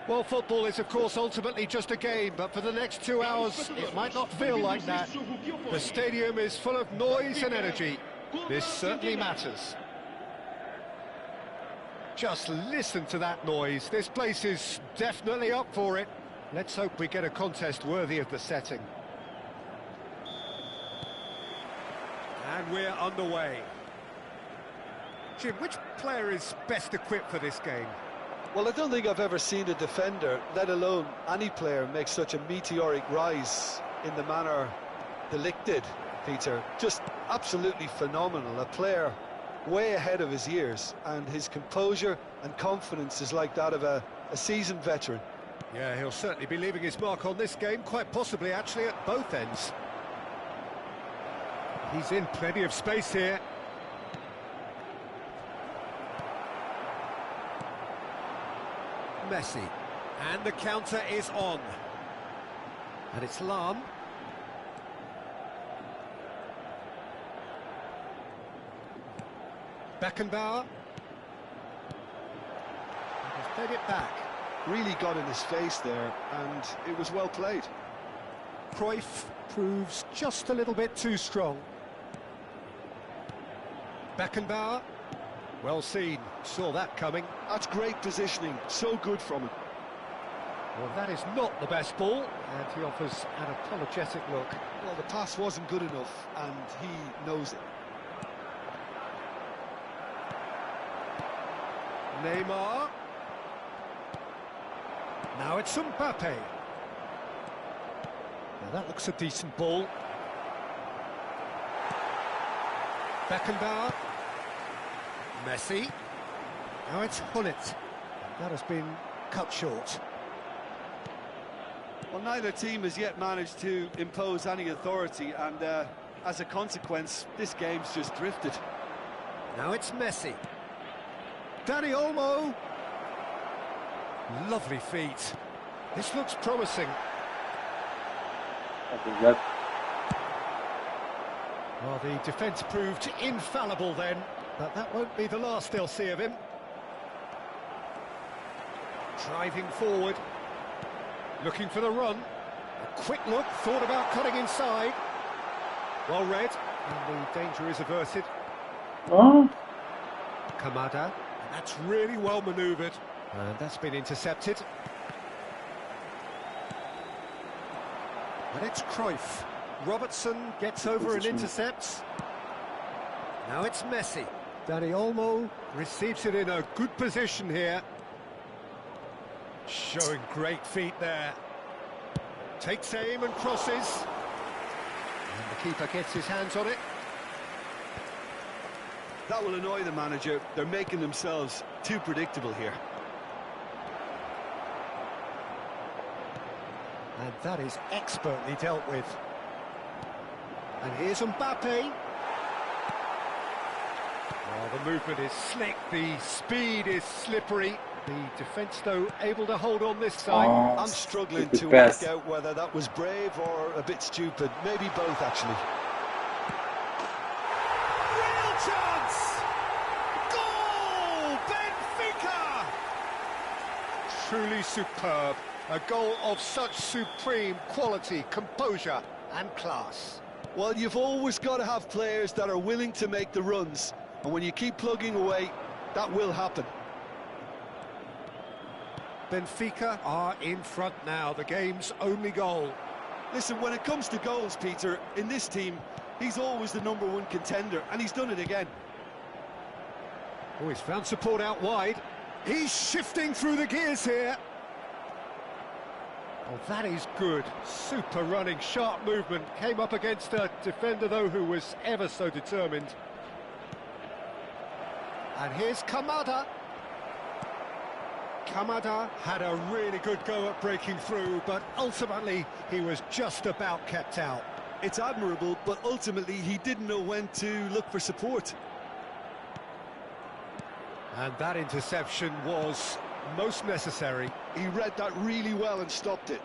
Well, football is, of course, ultimately just a game, but for the next 2 hours, it might not feel like that. The stadium is full of noise and energy. This certainly matters. Just listen to that noise. This place is definitely up for it. Let's hope we get a contest worthy of the setting. And we're underway. Jim, which player is best equipped for this game? Well, I don't think I've ever seen a defender, let alone any player, make such a meteoric rise in the manner De Ligt did, Peter. Just absolutely phenomenal. A player way ahead of his years, and his composure and confidence is like that of a seasoned veteran. Yeah, he'll certainly be leaving his mark on this game, quite possibly actually at both ends. He's in plenty of space here. Messi, and the counter is on, and it's Lahm. Beckenbauer, he's played it back. Really got in his face there, and it was well played. Cruyff proves just a little bit too strong. Beckenbauer, well seen, saw that coming. That's great positioning, so good from him. Well, that is not the best ball, and he offers an apologetic look. Well, the pass wasn't good enough, and he knows it. Neymar. Now it's Mbappe. Now that looks a decent ball. Beckenbauer. Messi. Now it's Hullet. That has been cut short. Well, neither team has yet managed to impose any authority, and as a consequence, this game's just drifted. Now it's Messi. Dani Olmo. Lovely feet. This looks promising. I think that. Well, the defence proved infallible then, but that won't be the last they'll see of him. Driving forward. Looking for the run. A quick look, thought about cutting inside. Well read, and the danger is averted. Oh. Kamada, and that's really well manoeuvred, and that's been intercepted. And it's Cruyff. Robertson gets over and intercepts. Now it's Messi. Dani Olmo receives it in a good position here. Showing great feet there. Takes aim and crosses. And the keeper gets his hands on it. That will annoy the manager. They're making themselves too predictable here. And that is expertly dealt with. And here's Mbappe. Oh, the movement is slick, the speed is slippery. The defence, though, able to hold on this time. Oh, I'm struggling to best. work out whether that was brave or a bit stupid. Maybe both, actually. Real chance! Goal! Benfica! Truly superb. A goal of such supreme quality, composure and class. Well, you've always got to have players that are willing to make the runs. And when you keep plugging away, that will happen. Benfica are in front now, the game's only goal. Listen, when it comes to goals, Peter, in this team, he's always the #1 contender, and he's done it again. Oh, he's found support out wide. He's shifting through the gears here. Oh, that is good. Super running, sharp movement. Came up against a defender, though, who was ever so determined. And here's Kamada. Kamada had a really good go at breaking through, but ultimately he was just about kept out. It's admirable, but ultimately he didn't know when to look for support. And that interception was most necessary. He read that really well and stopped it.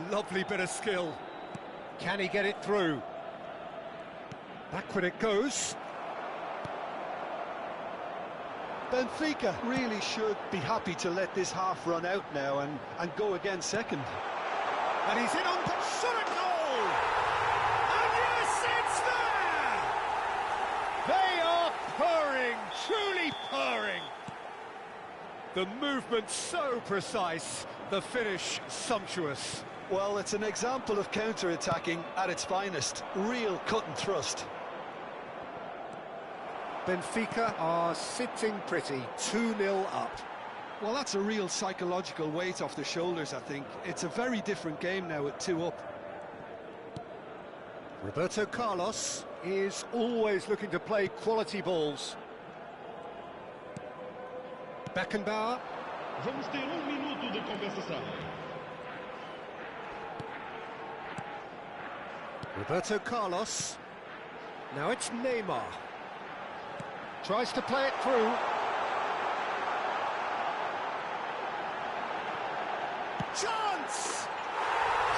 Lovely bit of skill. Can he get it through? Backward it goes. Benfica really should be happy to let this half run out now and go again second. And he's in on shot at goal! And yes, it's there! They are purring, truly purring. The movement so precise, the finish sumptuous. Well, it's an example of counter-attacking at its finest. Real cut and thrust. Benfica are sitting pretty, 2-0 up. Well, that's a real psychological weight off their shoulders, I think. It's a very different game now at 2 up. Roberto Carlos is always looking to play quality balls. Beckenbauer. Vamos ter minuto de compensação. Roberto Carlos. Now it's Neymar. Tries to play it through. Chance!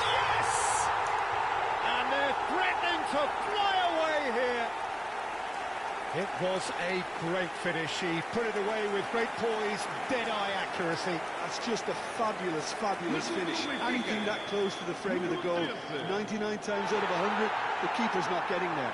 Yes! And they're threatening to fly away here. It was a great finish. He put it away with great poise, dead-eye accuracy. That's just a fabulous, fabulous finish. Anything that close to the frame of the goal, 99 times out of 100, the keeper's not getting there.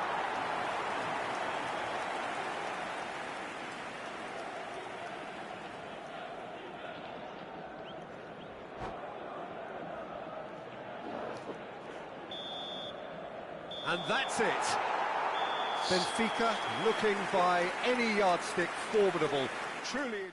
And that's it. Benfica looking by any yardstick formidable. Truly.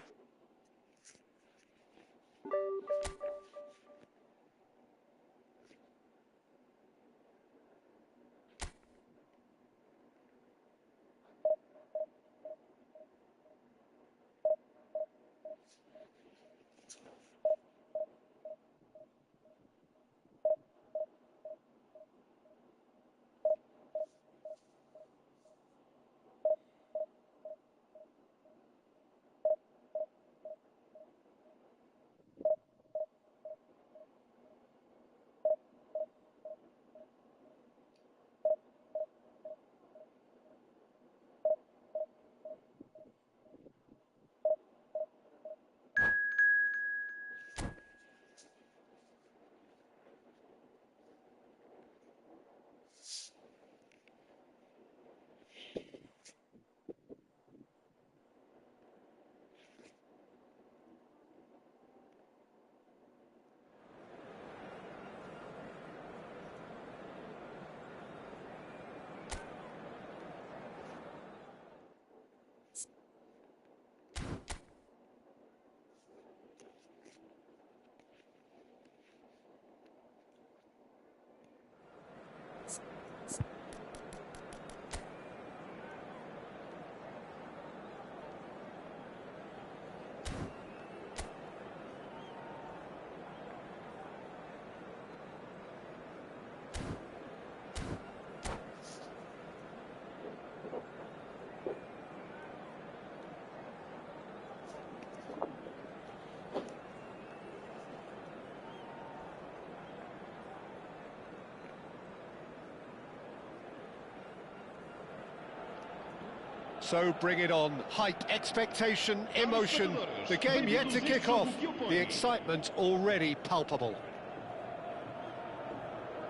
So bring it on. Hype, expectation, emotion. The game yet to kick off. The excitement already palpable.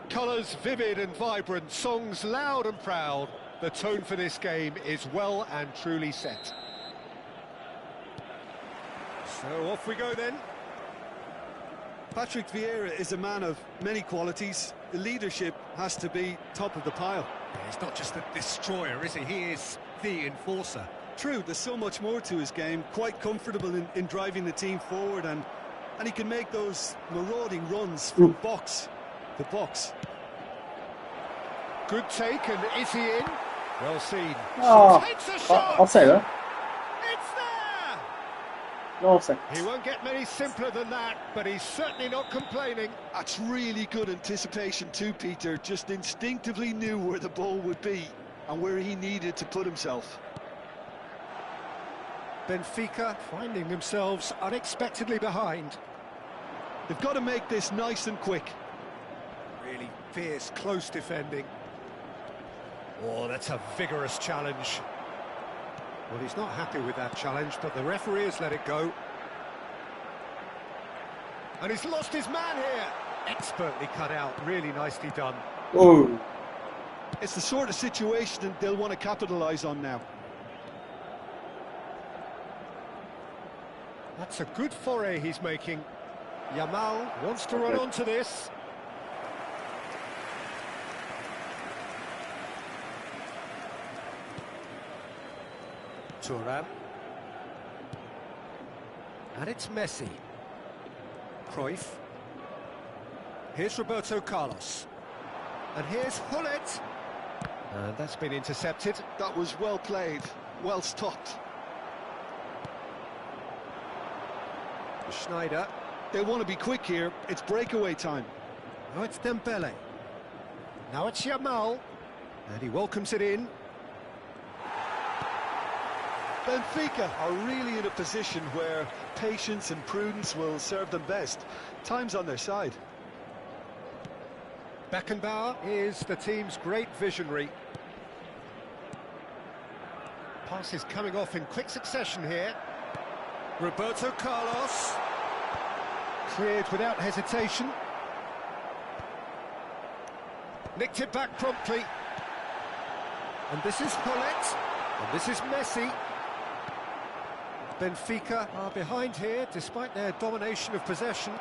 Colours vivid and vibrant, songs loud and proud. The tone for this game is well and truly set. So off we go then. Patrick Vieira is a man of many qualities. The leadership has to be top of the pile. He's not just a destroyer, is he? He is the enforcer. True, there's so much more to his game, quite comfortable in driving the team forward, and he can make those marauding runs from box to box. Good take, and is he in? Well seen. Oh, Takes a shot! offside, huh? It's there! No offside. He won't get many simpler than that, but he's certainly not complaining. That's really good anticipation too, Peter. Just instinctively knew where the ball would be and where he needed to put himself. Benfica finding themselves unexpectedly behind. They've got to make this nice and quick. Really fierce, close defending. Oh, that's a vigorous challenge. Well, he's not happy with that challenge, but the referee has let it go. And he's lost his man here. Expertly cut out, really nicely done. Oh, It's the sort of situation that they'll want to capitalise on now. That's a good foray he's making. Yamal wants to run onto this. Thuram. And it's Messi. Cruyff. Here's Roberto Carlos. And here's Hullet. And that's been intercepted. That was well played, well stopped. Schneider. They want to be quick here, it's breakaway time. Now it's Dembele. Now it's Yamal. And he welcomes it in. Benfica are really in a position where patience and prudence will serve them best. Time's on their side. Beckenbauer is the team's great visionary. Passes coming off in quick succession here. Roberto Carlos. Cleared without hesitation. Nicked it back promptly. And this is Hullet. And this is Messi. Benfica are behind here, despite their domination of possession.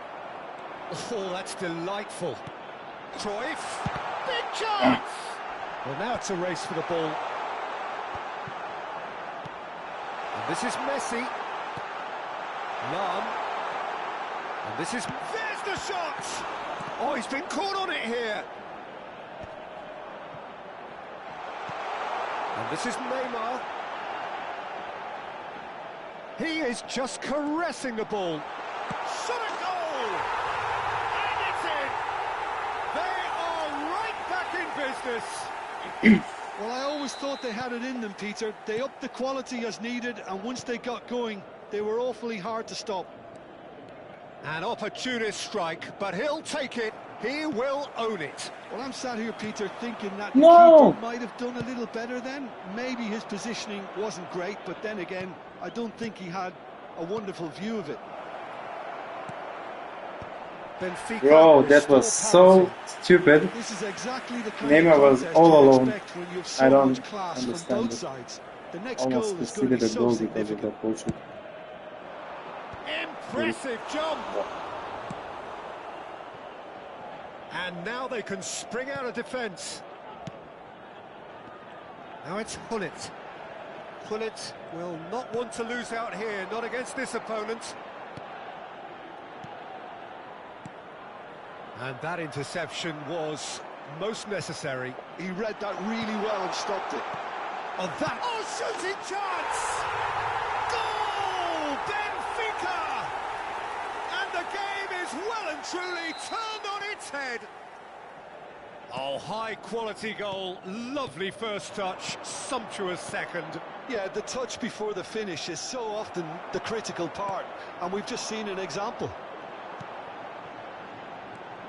Oh, that's delightful. Cruyff. Big chance! Well, now it's a race for the ball. And this is Messi. Lam. And this is... There's the shot! Oh, he's been caught on it here. And this is Neymar. He is just caressing the ball. Shot a goal! And it's in! They are right back in business. Well, I always thought they had it in them, Peter. They upped the quality as needed, and once they got going, they were awfully hard to stop. An opportunist strike, but he'll take it. He will own it. Well, I'm sat here, Peter, thinking that No! the keeper might have done a little better then. Maybe his positioning wasn't great, but then again, I don't think he had a wonderful view of it. Benfica bro, that was so stupid. This is exactly the kind Neymar of was contest all you alone. expect when you have so I don't much class from understand both it. sides. The next Almost goal is going to conceded be a so goal because of significant. that bullshit. Impressive jump. And now they can spring out of defence. Now it's Hullet. Hullet will not want to lose out here, not against this opponent. And that interception was most necessary. He read that really well and stopped it. Oh, that... Oh, shooting chance! Goal! Benfica! And the game is well and truly turned on its head. Oh, high-quality goal. Lovely first touch. Sumptuous second. Yeah, the touch before the finish is so often the critical part, and we've just seen an example.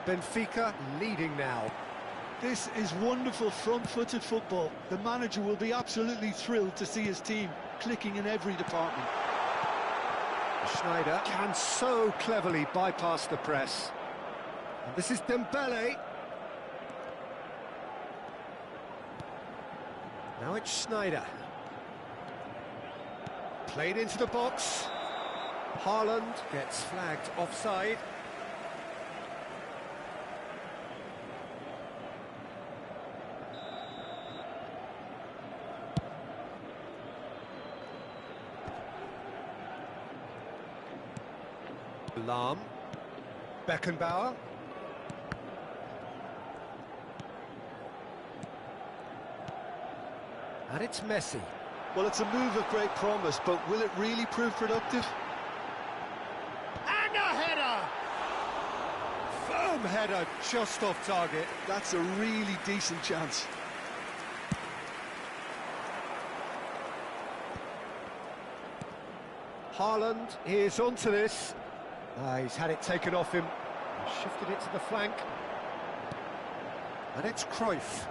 Benfica leading now. This is wonderful front-footed football. The manager will be absolutely thrilled to see his team clicking in every department. Schneider can so cleverly bypass the press. And this is Dembele. Now it's Schneider. Played into the box. Haaland gets flagged offside. Lahm. Beckenbauer. And it's Messi. Well, it's a move of great promise, but will it really prove productive? And a header! Firm header, just off target. That's a really decent chance. Haaland is onto this. He's had it taken off him. Shifted it to the flank. And it's Cruyff.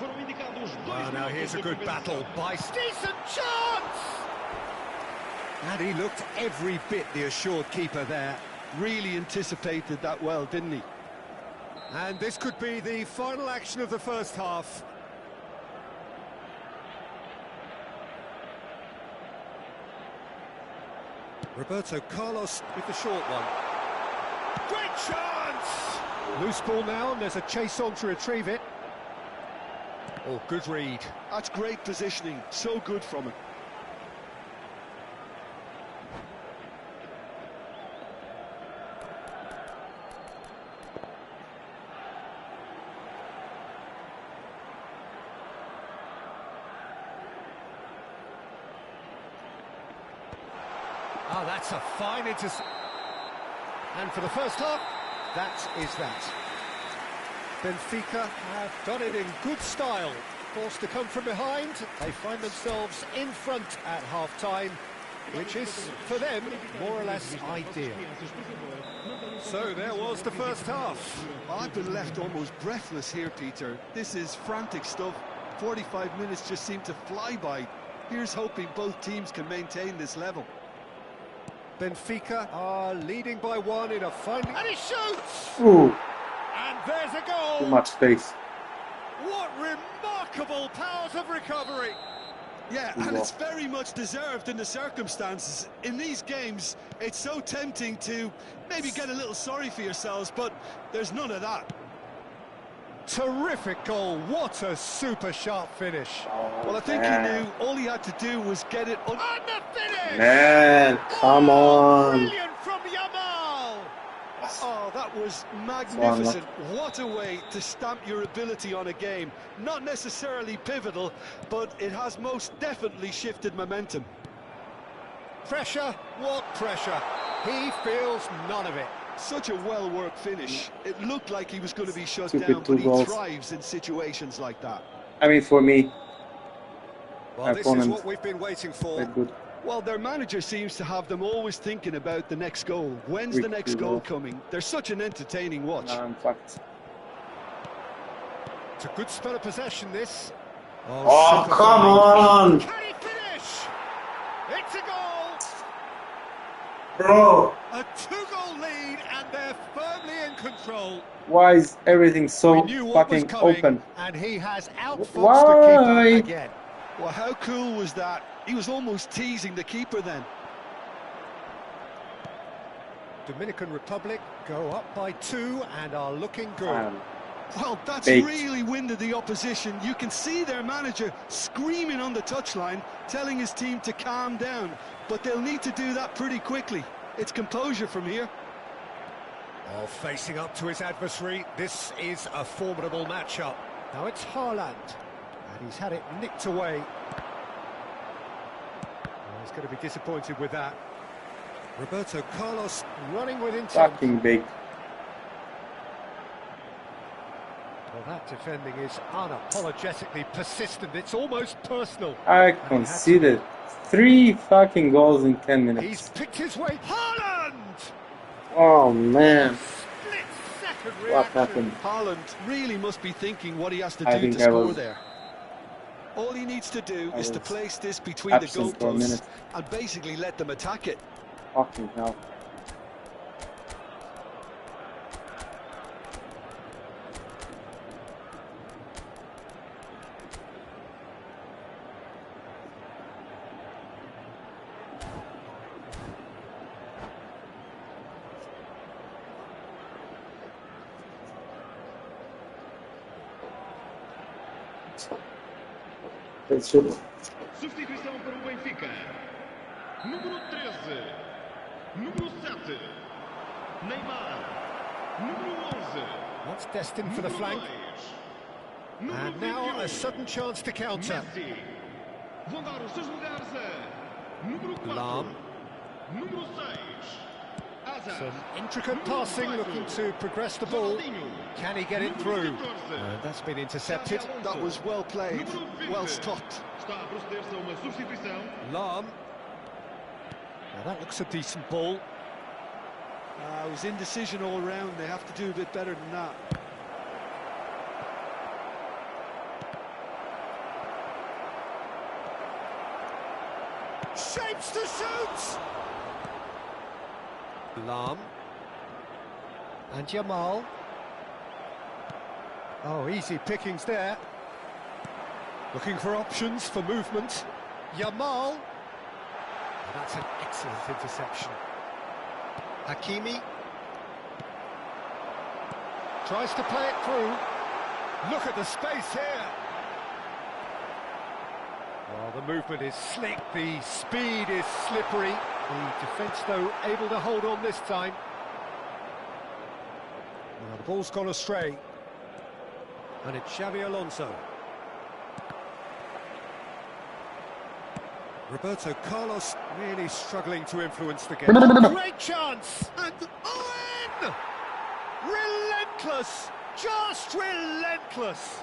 Oh, now here's a good battle by decent chance! And he looked every bit the assured keeper there. Really anticipated that well, didn't he? And this could be the final action of the first half. Roberto Carlos with the short one. Great chance! Loose ball now, and there's a chase on to retrieve it. Oh, good read. That's great positioning, so good from him. Oh, that's a fine intercept. And for the first half, that is that. Benfica have done it in good style. Forced to come from behind, they find themselves in front at half-time, which is, for them, more or less ideal. So there was the first half. I've been left almost breathless here, Peter. This is frantic stuff. 45 minutes just seem to fly by. Here's hoping both teams can maintain this level. Benfica are leading by one in a final... And he shoots! Ooh, And there's a goal! too much space. What remarkable powers of recovery! Yeah, and it's very much deserved in the circumstances. In these games, it's so tempting to maybe get a little sorry for yourselves, but there's none of that. Terrific goal, what a super sharp finish. Well, I think he knew all he had to do was get it And the finish! Man, come on. Brilliant from Yamal! Oh, that was magnificent. What a way to stamp your ability on a game. Not necessarily pivotal, but it has most definitely shifted momentum. Pressure, what pressure? He feels none of it. Such a well-worked finish. It looked like he was going to be shut Stupid down, but he goals. thrives in situations like that. I mean, for me, Well, this is opponent what we've been waiting for. played good. Well, their manager seems to have them always thinking about the next goal. When's the next goal coming? They're such an entertaining watch. In fact. It's a good spell of possession, this. Oh, super come on! Can he finish? It's a goal! Bro, A two-goal lead, and they're firmly in control. why is everything so We knew what was fucking coming, open? and he has outfoxed the Why? keeper again. Well, how cool was that? He was almost teasing the keeper then. Dominican Republic go up by 2 and are looking good. Well, that's Bait. really winded the opposition. You can see their manager screaming on the touchline, telling his team to calm down. But they'll need to do that pretty quickly. It's composure from here. Oh, facing up to his adversary, this is a formidable matchup. Now it's Haaland, and he's had it nicked away. Oh, he's going to be disappointed with that. Roberto Carlos running with intent. Fucking big. Well, that defending is unapologetically persistent. It's almost personal. I conceded 3 fucking goals in 10 minutes. He's picked his way. Haaland! Oh man, Split second what reaction. happened? Haaland really must be thinking what he has to I do think to I score was- there. All he needs to do I is to was place this between the absent for a goalposts minute. and basically let them attack it. Fucking hell. Let's shoot. Substituição para o Benfica. Número 13. Número 7. Neymar. Número 11. That's destined for the flank. And now a sudden chance to counter. Messi. Vão dar os seus lugares a número 4. Lahm. Número 6. Hazard. Some intricate passing, looking to progress the ball. Can he get it through? That's been intercepted. That was well played, well stopped. Está a proceder-se a uma substituição. Lahm. Now that looks a decent ball. It was indecision all round. They have to do a bit better than that. Shapes to shoot! Lahm. And Jamal. Oh, easy pickings there. Looking for options for movement. Jamal. And that's an excellent interception. Hakimi. Tries to play it through. Look at the space here. Well, the movement is slick, the speed is slippery. The defence, though, able to hold on this time. Well, the ball's gone astray. And it's Xavi Alonso. Roberto Carlos really struggling to influence the game. Great chance! And Owen! Relentless! Just relentless!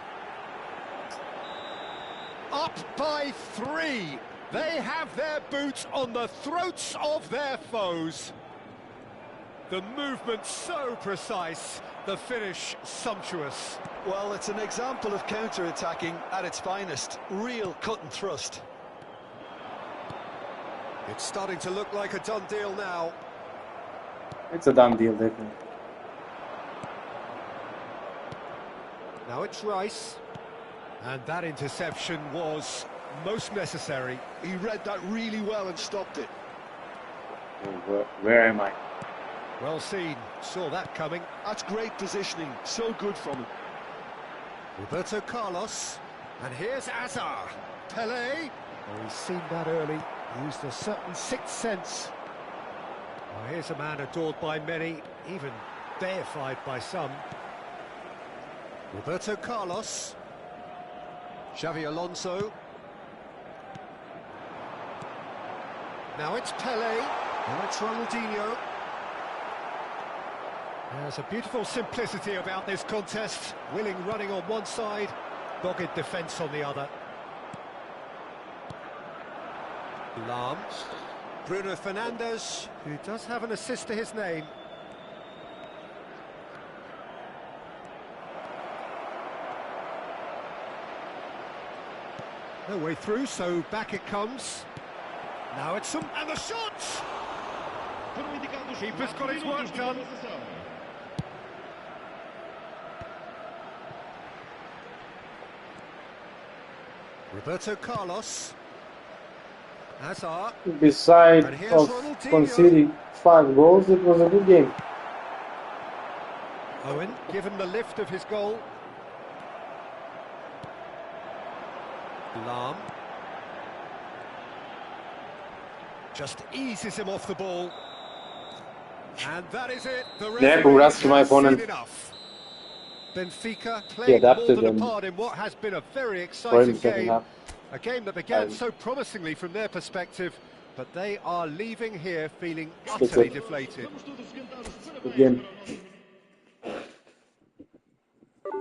Up by 3. They have their boots on the throats of their foes. The movement so precise, the finish sumptuous. Well, it's an example of counter-attacking at its finest. Real cut and thrust. It's starting to look like a done deal now. It's a done deal, definitely. Now it's Rice. And that interception was most necessary. He read that really well and stopped it. Where am I? Well seen, saw that coming. That's great positioning, so good from him. Roberto Carlos. And here's Hazard. Pelé. Oh, he's seen that early. Used a certain sixth sense. Well, here's a man adored by many, even deified by some. Roberto Carlos. Xavi Alonso. Now it's Pelé. Now it's Ronaldinho. There's a beautiful simplicity about this contest. Willing running on one side, dogged defence on the other. Lahm. Bruno Fernandes, who does have an assist to his name. No way through, so back it comes. Now it's some... and the shot! Keeper's got his work done. Roberto Carlos. Hazard. Besides And here's of Ronaldinho. conceding 5 goals, it was a good game. Owen, given the lift of his goal. Lahm. Just eases him off the ball. And that is it. The Yeah, congrats to my has seen opponent. enough. Benfica He playing more adapted than a and part in what has been a very for exciting himself in game. half. A game that began And- so promisingly from their perspective, but they are leaving here feeling That's utterly it. deflated. Vamos todos cantar os Good parabéns game. para o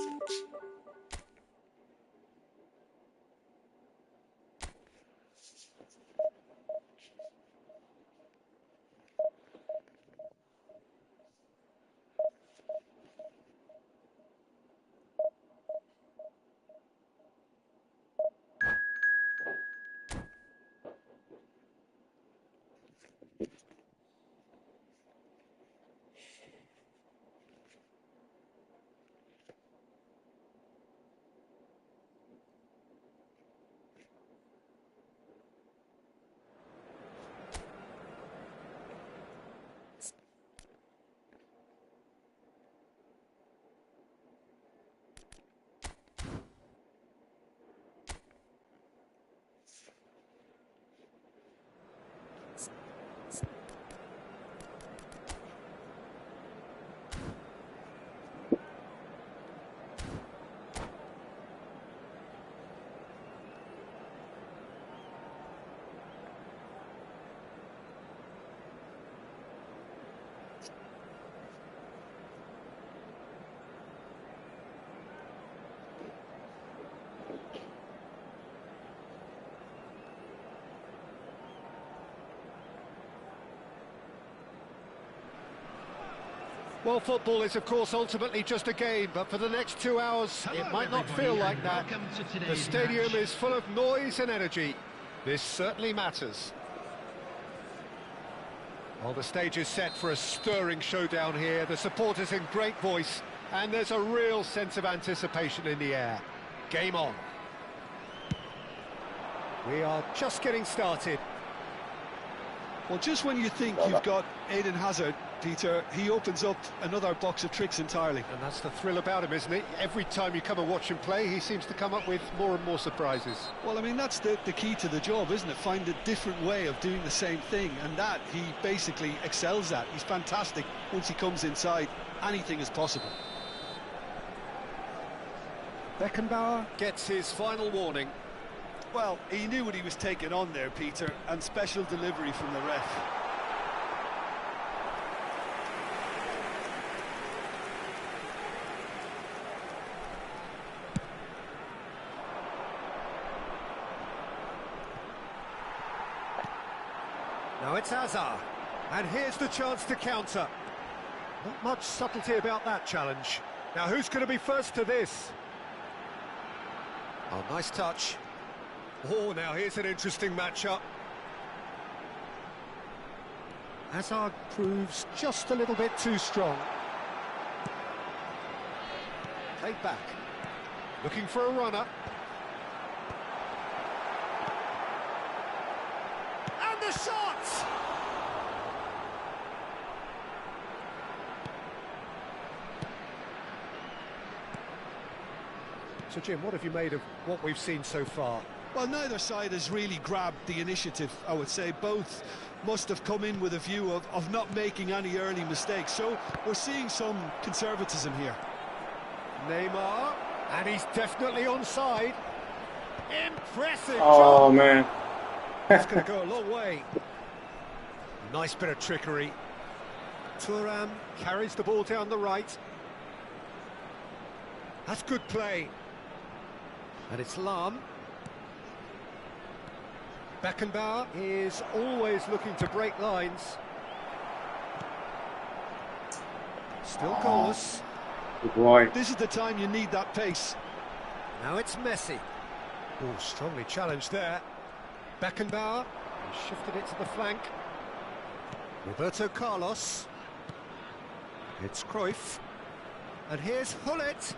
Well, football is, of course, ultimately just a game, but for the next 2 hours, it might not feel like that. The stadium is full of noise and energy. This certainly matters. Well, the stage is set for a stirring showdown here. The supporters in great voice, and there's a real sense of anticipation in the air. Game on. We are just getting started. Well, just when you think you've got Eden Hazard, Peter, he opens up another box of tricks entirely. And that's the thrill about him, isn't it? Every time you come and watch him play, he seems to come up with more and more surprises. Well, I mean, that's the key to the job, isn't it? Find a different way of doing the same thing, and that he basically excels at. He's fantastic. Once he comes inside, anything is possible. Beckenbauer gets his final warning. Well, he knew what he was taking on there, Peter, and special delivery from the ref. Now it's Hazard, and here's the chance to counter. Not much subtlety about that challenge. Now who's going to be first to this? Oh, nice touch. Oh, now here's an interesting matchup. Hazard proves just a little bit too strong. Played back. Looking for a runner. And the shot! So, Jim, what have you made of what we've seen so far? Well, neither side has really grabbed the initiative, I would say. Both must have come in with a view of not making any early mistakes. So we're seeing some conservatism here. Neymar, and he's definitely onside. Impressive Oh, job. man. That's going to go a long way. Nice bit of trickery. Thuram carries the ball down the right. That's good play. And it's Lahm. Beckenbauer is always looking to break lines. Still goalless. Good boy. This is the time you need that pace. Now it's Messi. Oh, strongly challenged there. Beckenbauer he shifted it to the flank. Roberto Carlos. It's Cruyff. And here's Hullet.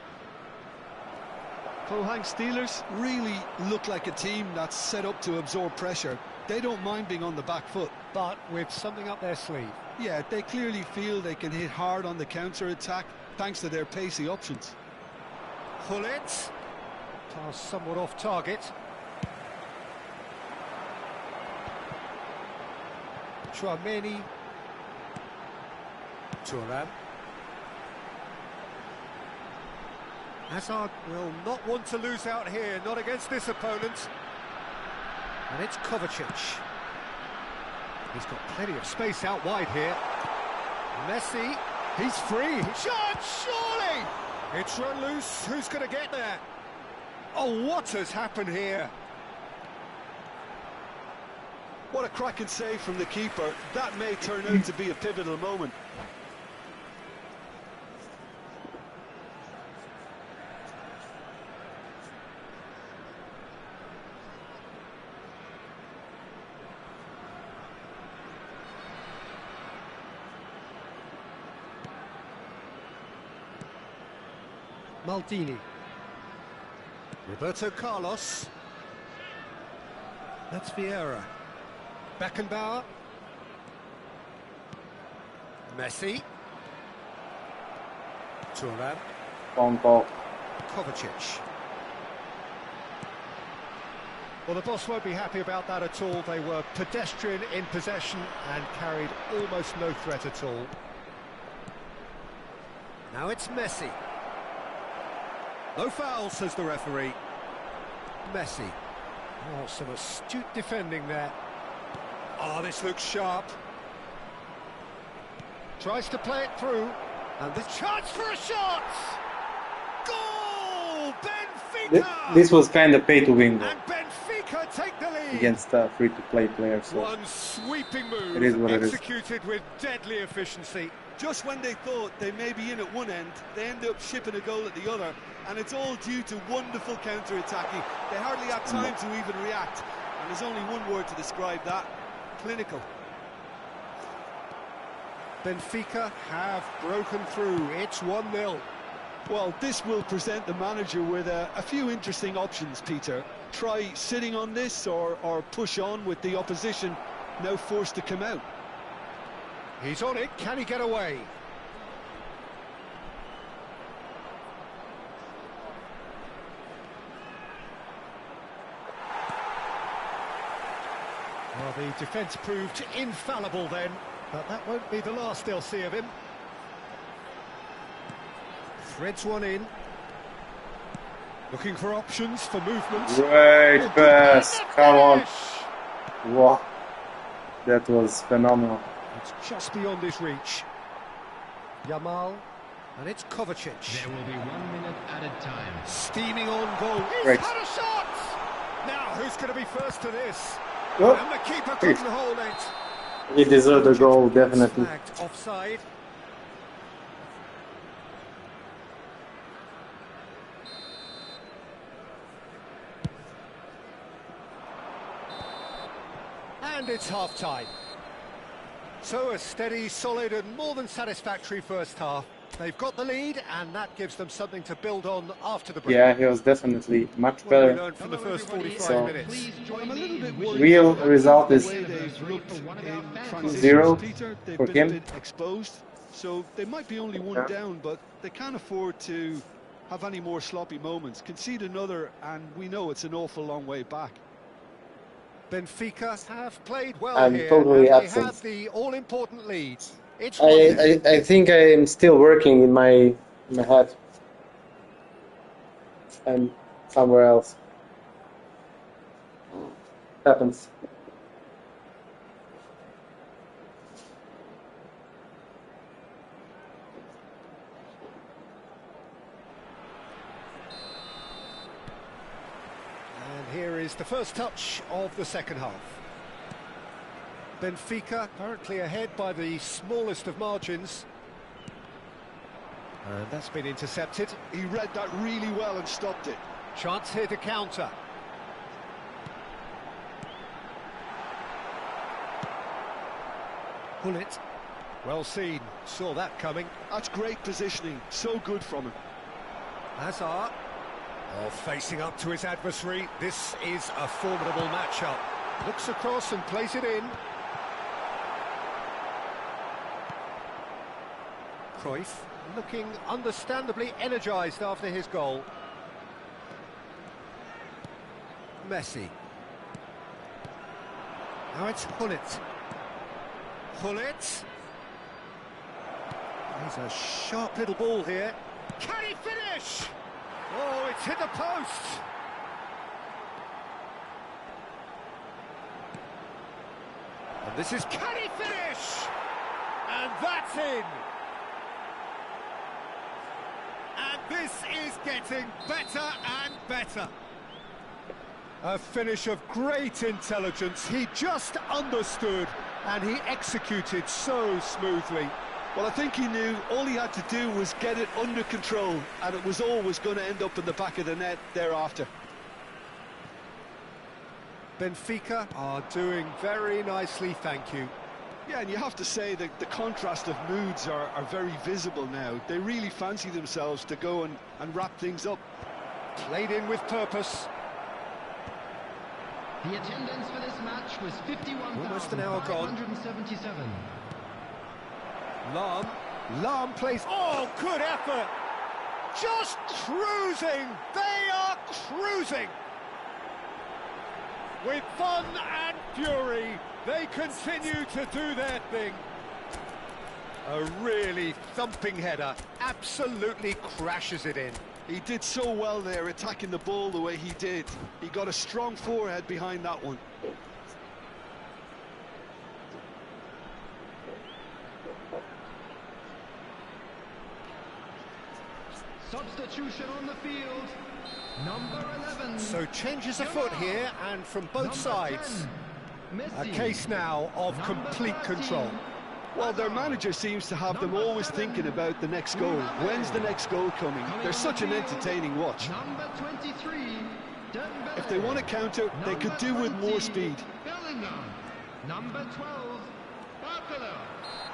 Pohang Steelers really look like a team that's set up to absorb pressure. They don't mind being on the back foot. But with something up their sleeve. Yeah, they clearly feel they can hit hard on the counter-attack thanks to their pacey options. Hullet. Pass somewhat off target. Chouameni. Thuram. Hazard will not want to lose out here, not against this opponent. And it's Kovacic. He's got plenty of space out wide here. Messi, he's free. Shot, surely! It's run loose. Who's going to get there? Oh, what has happened here? What a cracking save from the keeper. That may turn out to be a pivotal moment. Maldini. Roberto Carlos. That's Vieira. Beckenbauer. Messi. Thuram. Phone call. Kovacic. Well, the boss won't be happy about that at all. They were pedestrian in possession and carried almost no threat at all. Now it's Messi. No foul, says the referee. Messi. Oh, some astute defending there. Oh, this looks sharp. Tries to play it through. And the chance for a shot! Goal! Benfica! This was kind of pay to win, though. And Benfica take the lead. against a free-to-play player. So One sweeping it is move, what it is. executed with deadly efficiency. Just when they thought they may be in at one end, they end up shipping a goal at the other, and it's all due to wonderful counter-attacking. They hardly had time to even react, and there's only one word to describe that: clinical. Benfica have broken through. It's 1-0. Well, this will present the manager with a few interesting options, Peter. Try sitting on this or push on with the opposition now forced to come out. He's on it. Can he get away? Well, the defence proved infallible then, but that won't be the last they'll see of him. Threads one in. Looking for options for movement. Great pass, come on. Wow, that was phenomenal. It's just beyond his reach. Yamal, and it's Kovacic. There will be 1 minute added time. Steaming on goal. He's Great. had a shot! Now, who's going to be first to this? Oh, And the keeper couldn't hold it. he deserved a goal, definitely. Flagged offside. And it's half-time. So a steady, solid and more than satisfactory first half. They've got the lead and that gives them something to build on after the break. Yeah, he was definitely much What have we better. learned from the first 45 So- minutes? I'm a little bit worried. Real result is The way they've looked in transitions, 0 Peter. They've for been him. a bit exposed, so they might be only one Yeah. down, but they can't afford to have any more sloppy moments. Concede another, and we know it's an awful long way back. Benfica have played well I'm here, totally and they absent. have the all-important lead. It's 1-0. I think I'm still working in my head. I'm somewhere else. Happens. And here is the first touch of the second half. Benfica currently ahead by the smallest of margins. And that's been intercepted. He read that really well and stopped it. Chance here to counter. Bullet. Well seen. Saw that coming. That's great positioning. So good from him. Hazard. Oh, facing up to his adversary. This is a formidable matchup. Looks across and plays it in. Cruyff looking understandably energised after his goal. Messi. Now it's Hullet. Hullet. He's a sharp little ball here. Can he finish? Oh, it's hit the post. And this is, can he finish? And that's in. And this is getting better and better. A finish of great intelligence. He just understood and he executed so smoothly. Well, I think he knew all he had to do was get it under control, and it was always going to end up in the back of the net thereafter. Benfica are doing very nicely, thank you. Yeah, and you have to say that the contrast of moods are very visible now. They really fancy themselves to go and wrap things up. Played in with purpose. The attendance for this match was Almost an hour gone. 51,577. Lahm plays. Oh, good effort! Just cruising! They are cruising! With fun and fury, they continue to do their thing. A really thumping header, absolutely crashes it in. He did so well there, attacking the ball the way he did. He got a strong forehead behind that one. Substitution on the field. Number 11. So changes afoot here, and from both sides, a case now of complete control. Well, their manager seems to have them always thinking about the next goal. When's the next goal coming? They're such an entertaining watch. Number 23. If they want to counter, they could do with more speed. Bellingham. Number 12. Barcola.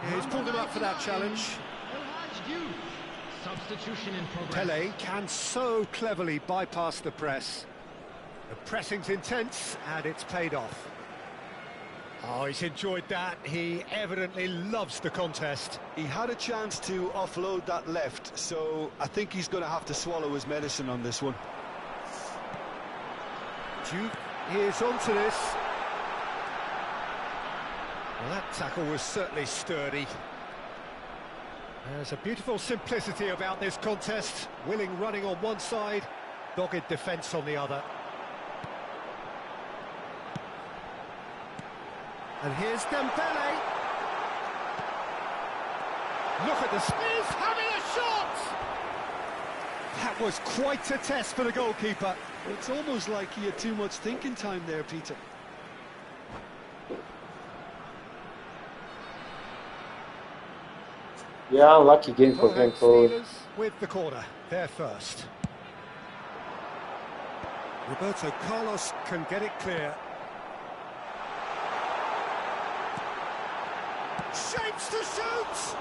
Yeah, he's pulled him up for that challenge. Substitution in progress. Pele can so cleverly bypass the press. The pressing's intense, and it's paid off. Oh, he's enjoyed that. He evidently loves the contest. He had a chance to offload that left, so I think he's going to have to swallow his medicine on this one. Duke is onto this. Well, that tackle was certainly sturdy. There's a beautiful simplicity about this contest. Willing running on one side, dogged defence on the other. And here's Dembele. Look at the speed, having a shot! That was quite a test for the goalkeeper. It's almost like he had too much thinking time there, Peter. Yeah, unlucky game for him. Steelers with the corner, they're first. Roberto Carlos can get it clear. Shapes to shoot!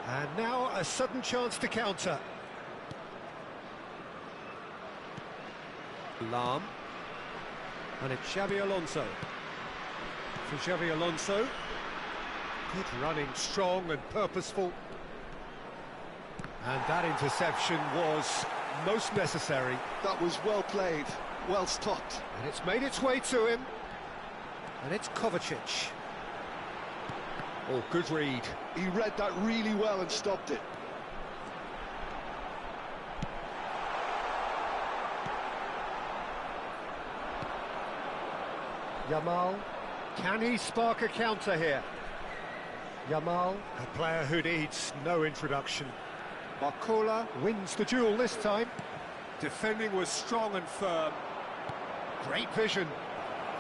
And now a sudden chance to counter. Lam. And it's Xabi Alonso. For Xabi Alonso. Good running, strong and purposeful. And that interception was most necessary. That was well played, well stopped. And it's made its way to him. And it's Kovacic. Oh, good read. He read that really well and stopped it. Yamal. Can he spark a counter here? Yamal, a player who needs no introduction. Barcola wins the duel this time. Defending was strong and firm. Great vision.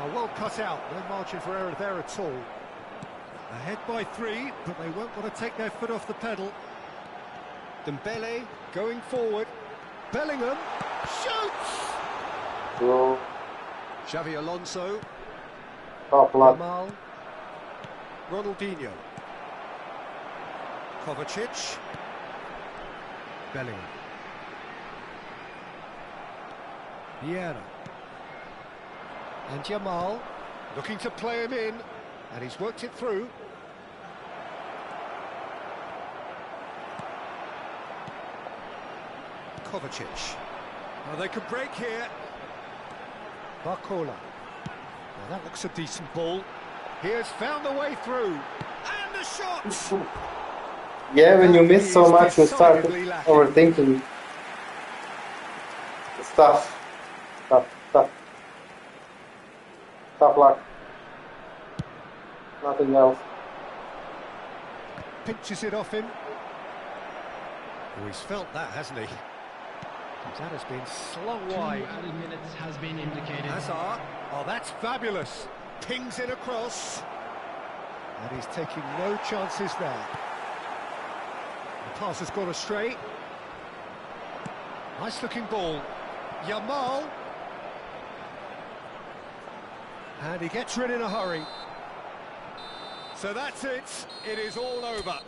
Oh, well cut out, no margin for error there at all. Ahead by 3, but they won't want to take their foot off the pedal. Dembele going forward. Bellingham shoots! Bro, Xabi Alonso. top luck. Yamal. Ronaldinho. Kovacic. Bellingham. Vieira. And Yamal looking to play him in, and he's worked it through. Kovacic. Well, they could break here. Barcola. Well, that looks a decent ball. He has found the way through. And the shot! Yeah, when you miss so much, you start overthinking stuff. Tough luck. Nothing else. Pinches it off him. Oh, he's felt that, hasn't he? That has been slung wide. 2 added minutes has been indicated. Hazard. Oh, that's fabulous. Pings it across. And he's taking no chances there. The pass has gone astray. Nice looking ball. Yamal. And he gets rid in a hurry. So that's it. It is all over.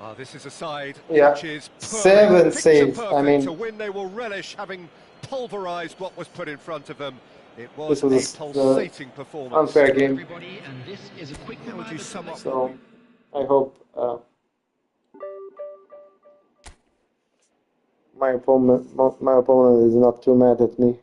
Oh, this is a side which is perfect. 7 saves. Perfect. I mean, to win, they will relish having pulverised what was put in front of them. It was this was a pulsating performance. unfair game. Everybody, and this is a quick How would you sum up? So I hope my opponent is not too mad at me.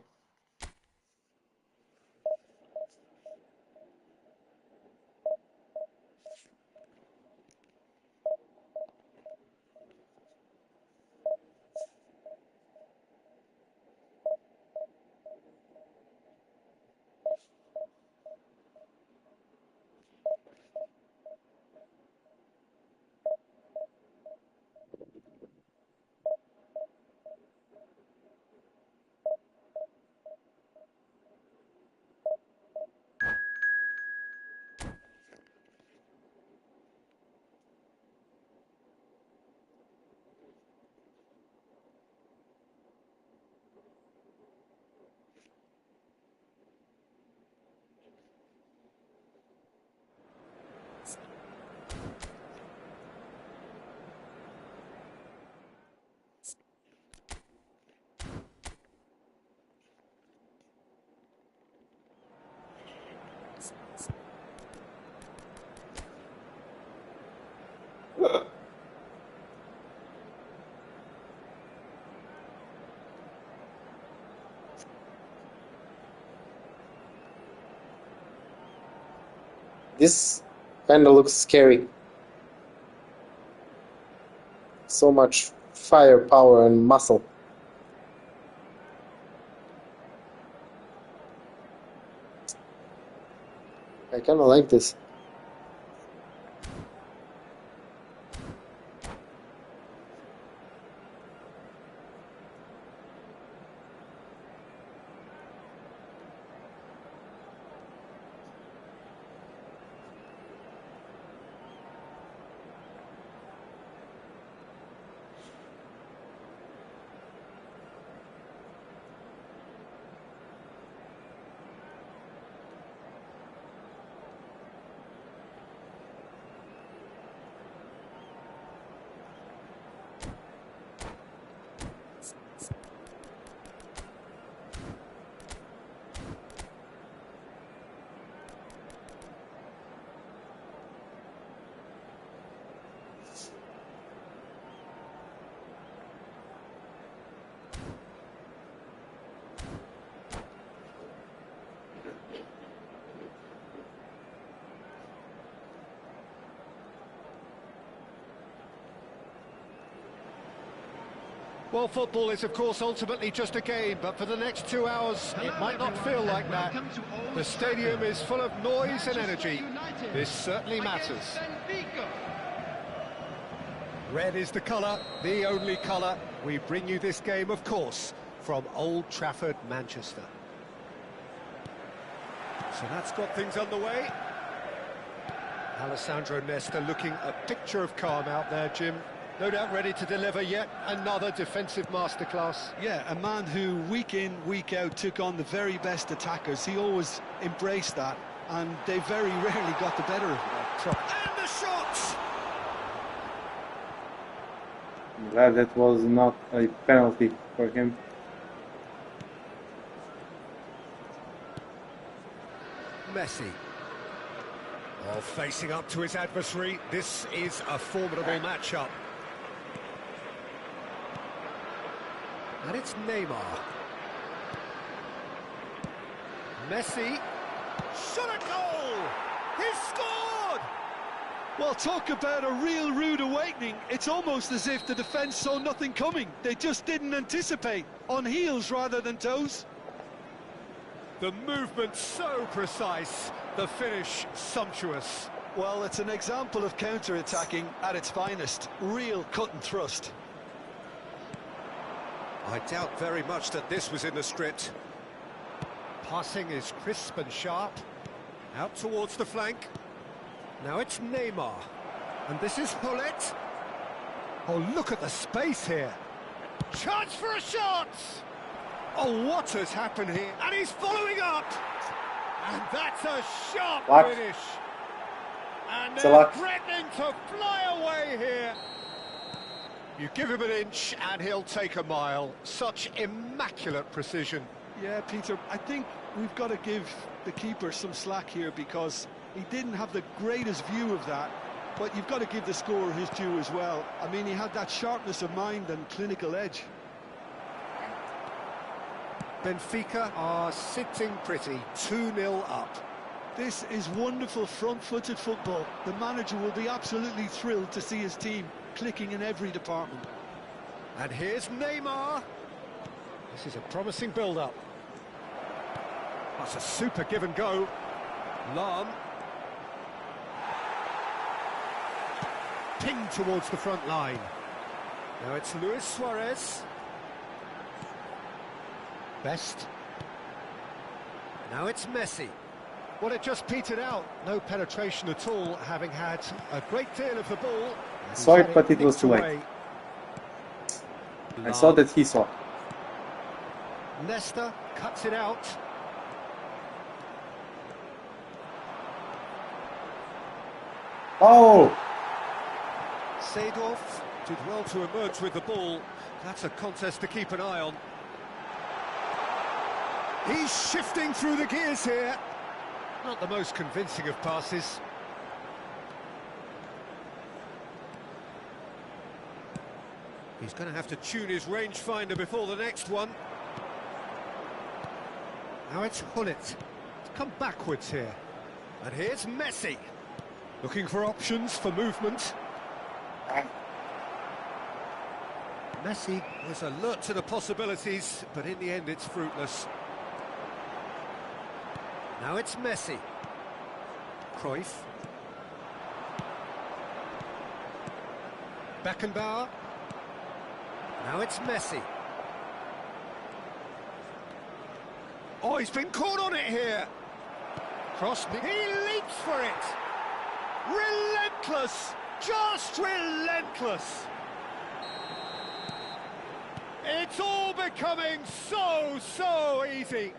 This kind of looks scary. So much firepower and muscle. I kind of like this. Well, football is, of course, ultimately just a game, but for the next 2 hours, it might not feel like that. The stadium is full of noise and energy. This certainly matters. Red is the colour, the only colour. We bring you this game, of course, from Old Trafford, Manchester. So that's got things underway. Alessandro Nesta looking a picture of calm out there, Jim. No doubt ready to deliver yet another defensive masterclass. Yeah, a man who week in, week out took on the very best attackers. He always embraced that, and they very rarely got the better of him. And the shots! I'm glad that was not a penalty for him. Messi. Oh, facing up to his adversary. This is a formidable matchup. And it's Neymar. Messi. Shot a goal! He's scored! Well, talk about a real rude awakening. It's almost as if the defence saw nothing coming. They just didn't anticipate. On heels rather than toes. The movement so precise, the finish sumptuous. Well, it's an example of counter-attacking at its finest. Real cut and thrust. I doubt very much that this was in the script. Passing is crisp and sharp. Out towards the flank. Now it's Neymar. And this is Hullet. Oh, look at the space here. Chance for a shot! Oh, what has happened here? And he's following up! And that's a sharp finish. And they're threatening to fly away here. You give him an inch and he'll take a mile. Such immaculate precision. Yeah, Peter, I think we've got to give the keeper some slack here because he didn't have the greatest view of that. But you've got to give the scorer his due as well. I mean, he had that sharpness of mind and clinical edge. Benfica are sitting pretty, 2-0 up. This is wonderful front-footed football. The manager will be absolutely thrilled to see his team clicking in every department. And here's Neymar. This is a promising build-up. That's a super give and go. Lam. Pinged towards the front line. Now it's Luis Suarez. Best. Now it's Messi. Well, it just petered out. No penetration at all, having had a great deal of the ball. Saw it, but it was too late. I saw that he saw. Nesta cuts it out. Oh! Seedorf did well to emerge with the ball. That's a contest to keep an eye on. He's shifting through the gears here. Not the most convincing of passes. He's going to have to tune his rangefinder before the next one. Now it's Hullet. It's come backwards here. And here's Messi, looking for options for movement. Messi was alert to the possibilities, but in the end it's fruitless. Now it's Messi. Cruyff. Beckenbauer. Now it's Messi. Oh, he's been caught on it here. Cross. He leaps for it. Relentless. Just relentless. It's all becoming so easy.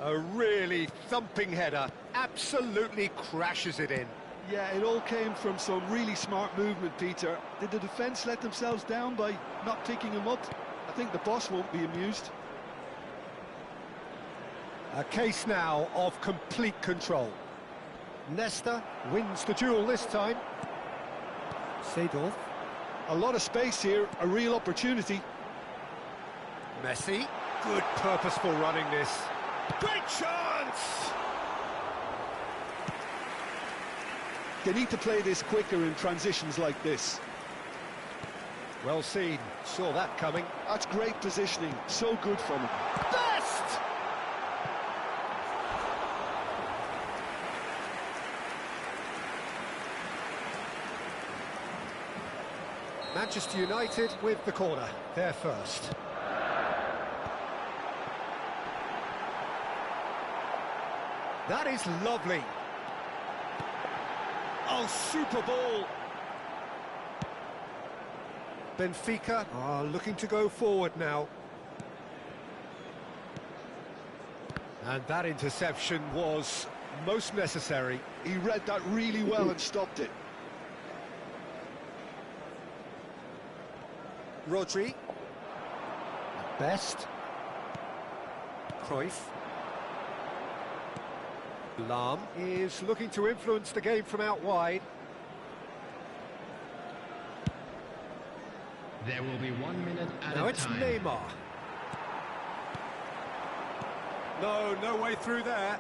A really thumping header. Absolutely crashes it in. Yeah, it all came from some really smart movement, Peter. Did the defence let themselves down by not picking him up? I think the boss won't be amused. A case now of complete control. Nesta wins the duel this time. Seedorf. A lot of space here, a real opportunity. Messi. Good purposeful running this. Great chance! They need to play this quicker in transitions like this. Well seen. Saw that coming. That's great positioning. So good from him. Best! Manchester United with the corner. They're first. That is lovely. Oh, super ball. Benfica are looking to go forward now. And that interception was most necessary. He read that really well and stopped it. Rodri. Best. Cruyff. Lahm is looking to influence the game from out wide. There will be 1 minute at Now a it's time. Neymar. No way through there.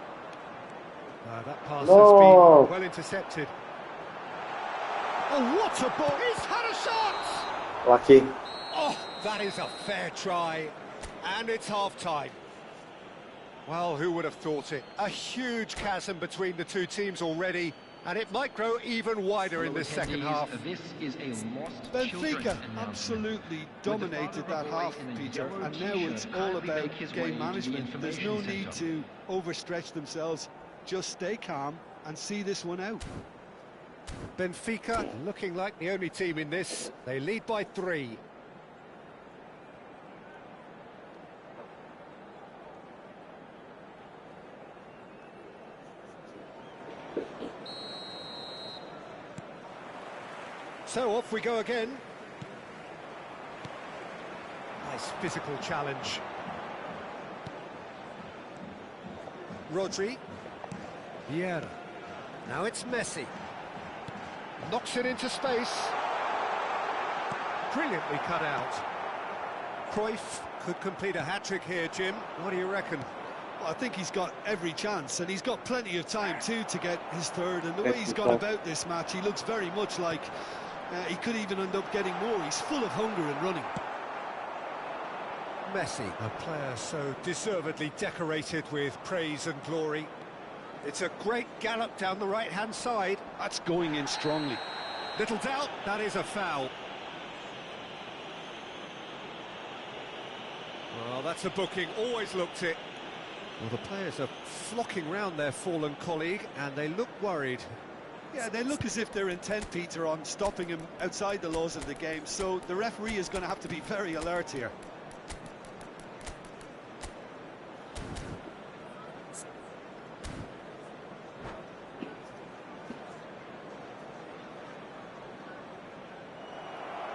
That pass has No. been well intercepted. Oh, what a ball! He's had a shot! Lucky. Oh, that is a fair try. And it's half-time. Well, who would have thought it? A huge chasm between the two teams already, and it might grow even wider in this second half. This is a lost Benfica absolutely dominated that half, Peter, and now it's all about game management. There's no need to overstretch themselves. Just stay calm and see this one out. Benfica looking like the only team in this. They lead by 3. So off we go again. Nice physical challenge. Rodri. Vieira. Now it's Messi. Knocks it into space. Brilliantly cut out. Cruyff could complete a hat-trick here, Jim. What do you reckon? Well, I think he's got every chance, and he's got plenty of time too to get his third. And the way he's gone about this match, he looks very much like he could even end up getting more. He's full of hunger and running. Messi, a player so deservedly decorated with praise and glory. It's a great gallop down the right-hand side. That's going in strongly. Little doubt, that is a foul. Well, that's a booking, always looked it. Well, the players are flocking round their fallen colleague, and they look worried. Yeah, they look as if they're intent, Peter, on stopping him outside the laws of the game, so the referee is going to have to be very alert here.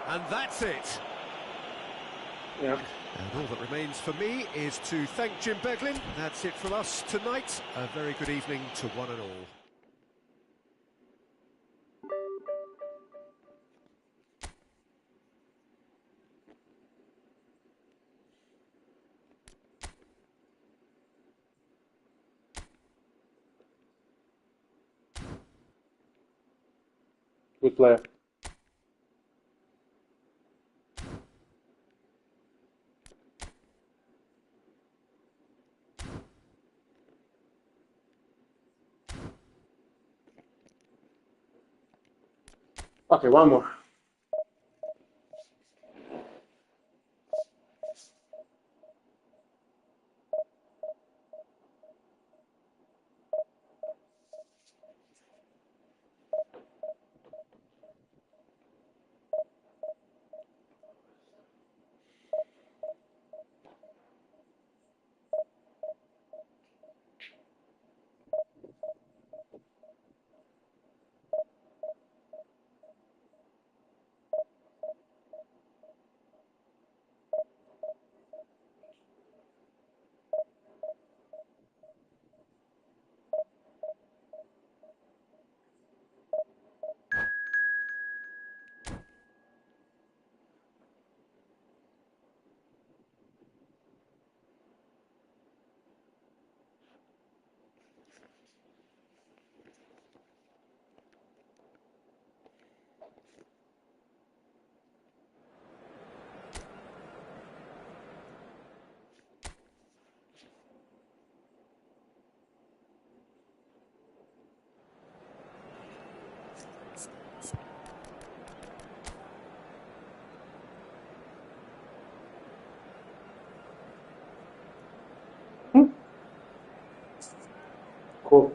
And that's it. Yeah. And all that remains for me is to thank Jim Beglin. That's it from us tonight. A very good evening to one and all. Good player. Okay, one more. Cool.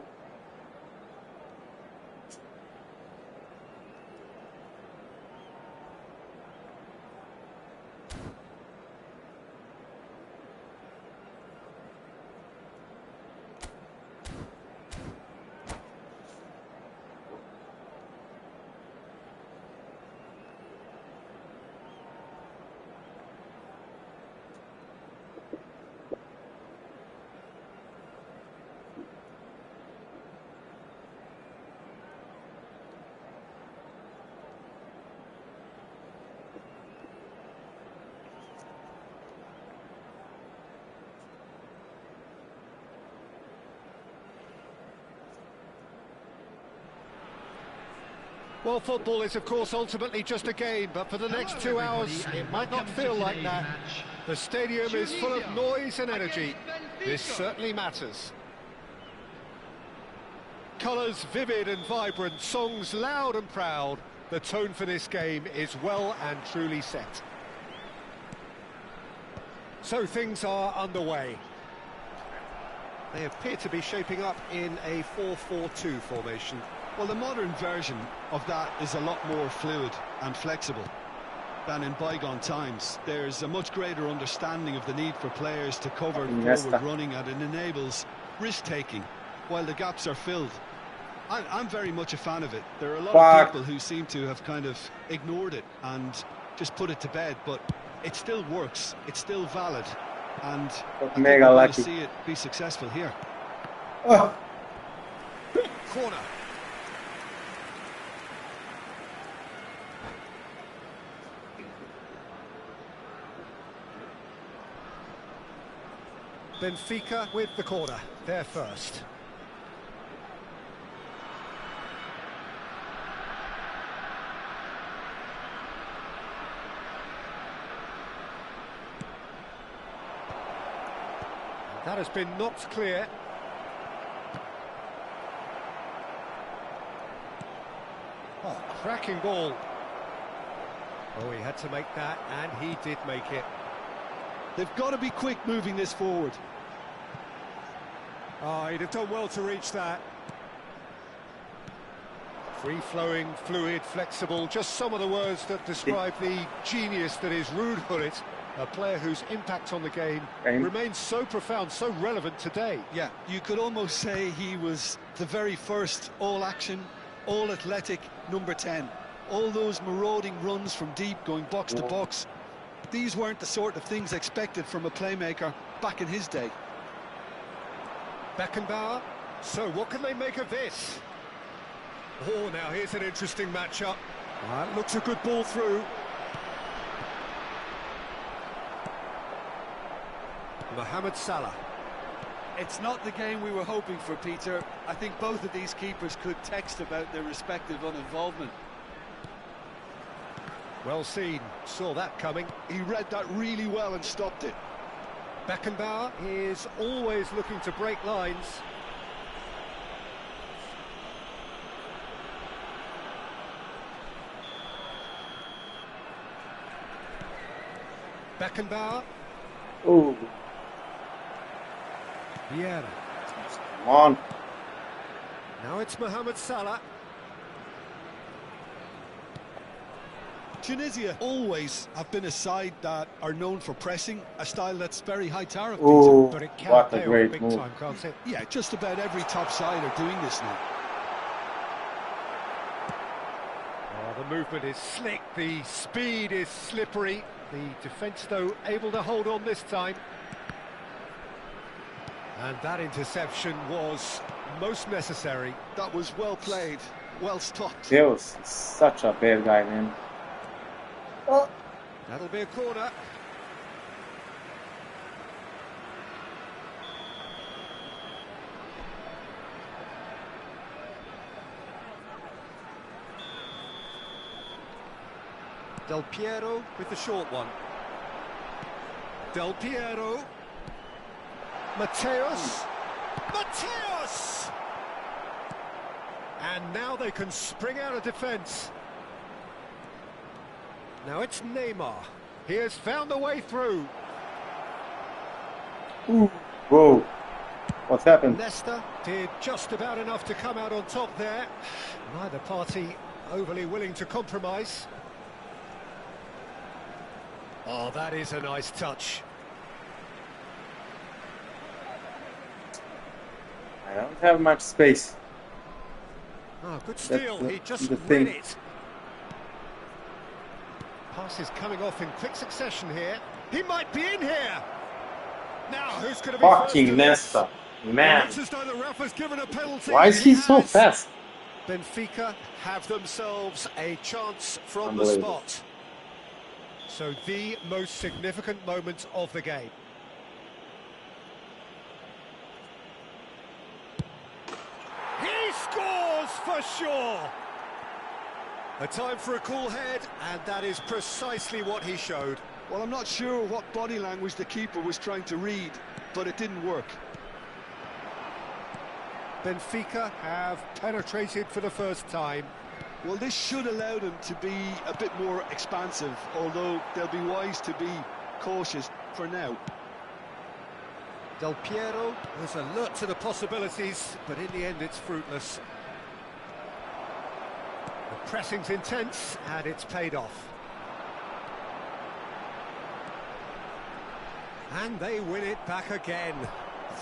Well, football is, of course, ultimately just a game, but for the next 2 hours, it might not feel like that. The stadium is full of noise and energy. This certainly matters. Colours vivid and vibrant, songs loud and proud. The tone for this game is well and truly set. So things are underway. They appear to be shaping up in a 4-4-2 formation. Well, the modern version of that is a lot more fluid and flexible than in bygone times. There's a much greater understanding of the need for players to cover forward running, and it enables risk-taking while the gaps are filled. I'm very much a fan of it. There are a lot of people who seem to have kind of ignored it and just put it to bed, but it still works, it's still valid, and I think we're going to see it be successful here. Oh. Corner. Benfica with the corner, they're first. That has been knocked clear. Oh, cracking ball. Oh, he had to make that, and he did make it. They've got to be quick moving this forward. Oh, he'd have done well to reach that. Free-flowing, fluid, flexible, just some of the words that describe the genius that is Ruud Gullit, a player whose impact on the game remains so profound, so relevant today. Yeah, you could almost say he was the very first all-action, all-athletic number 10. All those marauding runs from deep, going box to box. These weren't the sort of things expected from a playmaker back in his day. Beckenbauer, so what can they make of this? Oh, now here's an interesting matchup. That looks a good ball through. Mohamed Salah. It's not the game we were hoping for, Peter. I think both of these keepers could text about their respective uninvolvement. Well seen, saw that coming. He read that really well and stopped it. Beckenbauer is always looking to break lines. Beckenbauer. Ooh, Vieira. come on. Now it's Mohamed Salah. Tunisia always have been a side that are known for pressing, a style that's very high tariff. Ooh, But it can what pay a off great big move. time, can't it? Yeah, just about every top side are doing this now. Oh, the movement is slick, the speed is slippery. The defence, though, able to hold on this time. And that interception was most necessary. That was well played, well stopped. Deus is such a bad guy, man. Oh. That'll be a corner. Del Piero with the short one. Del Piero. Mateus. Mateus! And now they can spring out of defence. Now it's Neymar. He has found a way through. Ooh. Whoa. What's happened? Leicester did just about enough to come out on top there. Neither party overly willing to compromise. Oh, that is a nice touch. I don't have much space. Oh, good steal. He just the read thing. it. Passes coming off in quick succession here. He might be in here. Now, who's going to be Fucking first? Nesta. Man. Looks as though the ref has given a penalty. Why is he so has. fast? Benfica have themselves a chance from the Unbelievable. spot. So the most significant moment of the game. He scores for sure. A time for a cool head, and that is precisely what he showed. Well, I'm not sure what body language the keeper was trying to read, but it didn't work. Benfica have penetrated for the first time. Well, this should allow them to be a bit more expansive, although they'll be wise to be cautious for now. Del Piero was alert to the possibilities, but in the end it's fruitless. The pressing's intense, and it's paid off. And they win it back again.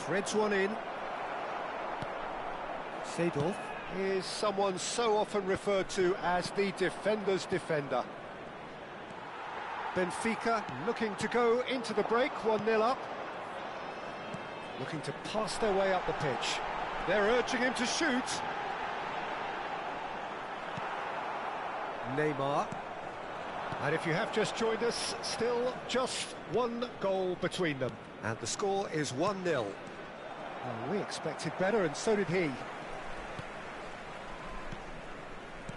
Threads one in. Seedorf is someone so often referred to as the defender's defender. Benfica looking to go into the break, 1-0 up. Looking to pass their way up the pitch. They're urging him to shoot. Neymar. And if you have just joined us, still just one goal between them. And the score is 1-0. Well, we expected better, and so did he.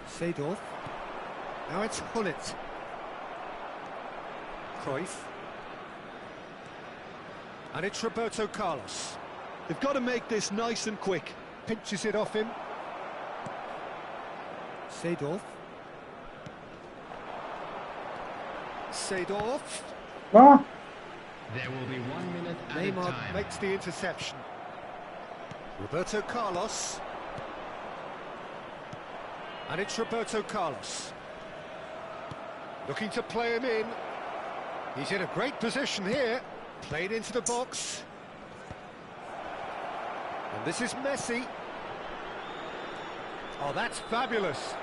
Seedorf. Now it's Hullet. Cruyff. And it's Roberto Carlos. They've got to make this nice and quick. Pinches it off him. Seedorf. Seedorf. No. There will be 1 minute at a Neymar time. makes the interception. Roberto Carlos. And it's Roberto Carlos. Looking to play him in. He's in a great position here. Played into the box. And this is Messi. Oh, that's fabulous.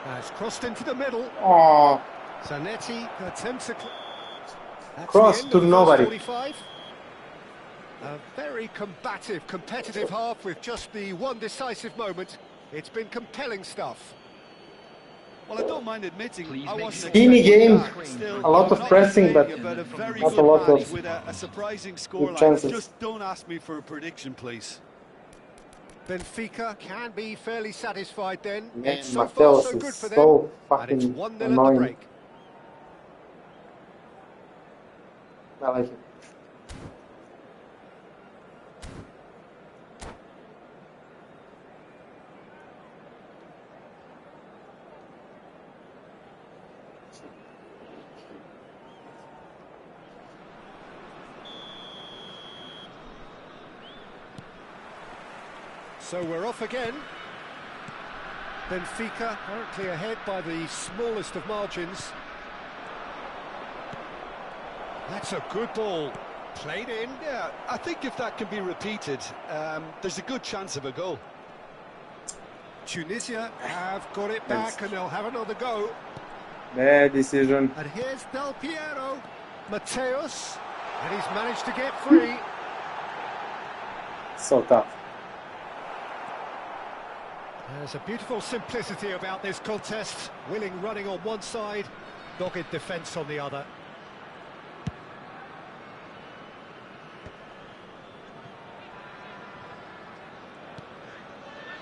Has crossed into the middle. Oh, Zanetti attempts a... That's cross the end to of the first nobody. 45. A very combative, competitive half with just the one decisive moment. It's been compelling stuff. Well, I don't mind admitting Please I make wasn't sure Teeny expecting game, that. Still, a lot of not pressing, but complaining about a very not a good lot match of with a surprising good scoreline. chances. Just don't ask me for a prediction, please. Benfica can be fairly satisfied then. Man, It's so far Mateus so good is for them. so And it's fucking 1-0 at the annoying. break. I like it. So we're off again. Benfica currently ahead by the smallest of margins. That's a good ball. Played in. Yeah, I think if that can be repeated, there's a good chance of a goal. Tunisia have got it back and they'll have another go. Bad decision. And here's Del Piero. Mateus. And he's managed to get free. So tough. There's a beautiful simplicity about this contest. Willing running on one side, dogged defence on the other.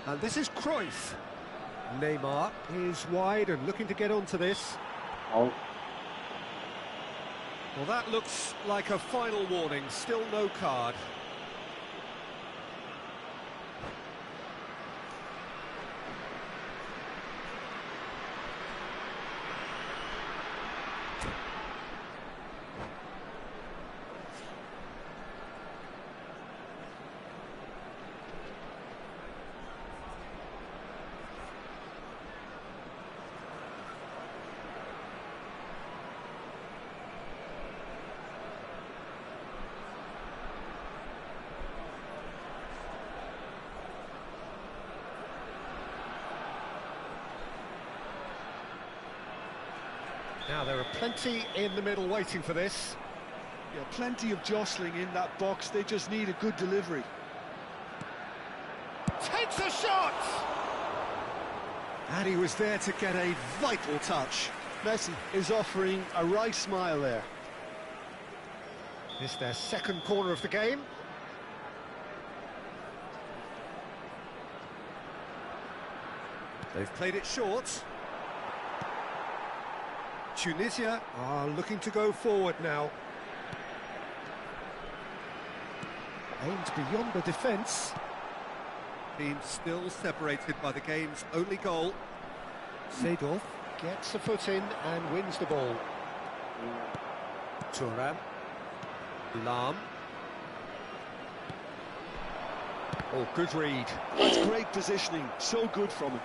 And this is Cruyff. Neymar is wide and looking to get onto this. Oh. Well, that looks like a final warning. Still no card. Now, there are plenty in the middle waiting for this. Yeah, plenty of jostling in that box. They just need a good delivery. Takes a shot! And he was there to get a vital touch. Messi is offering a right smile there. This is their second corner of the game. They've played it short. Tunisia are looking to go forward now. Aimed beyond the defence. Team still separated by the game's only goal. Seedorf gets a foot in and wins the ball. Thuram. Lam. Oh, good read. That's great positioning. So good from him.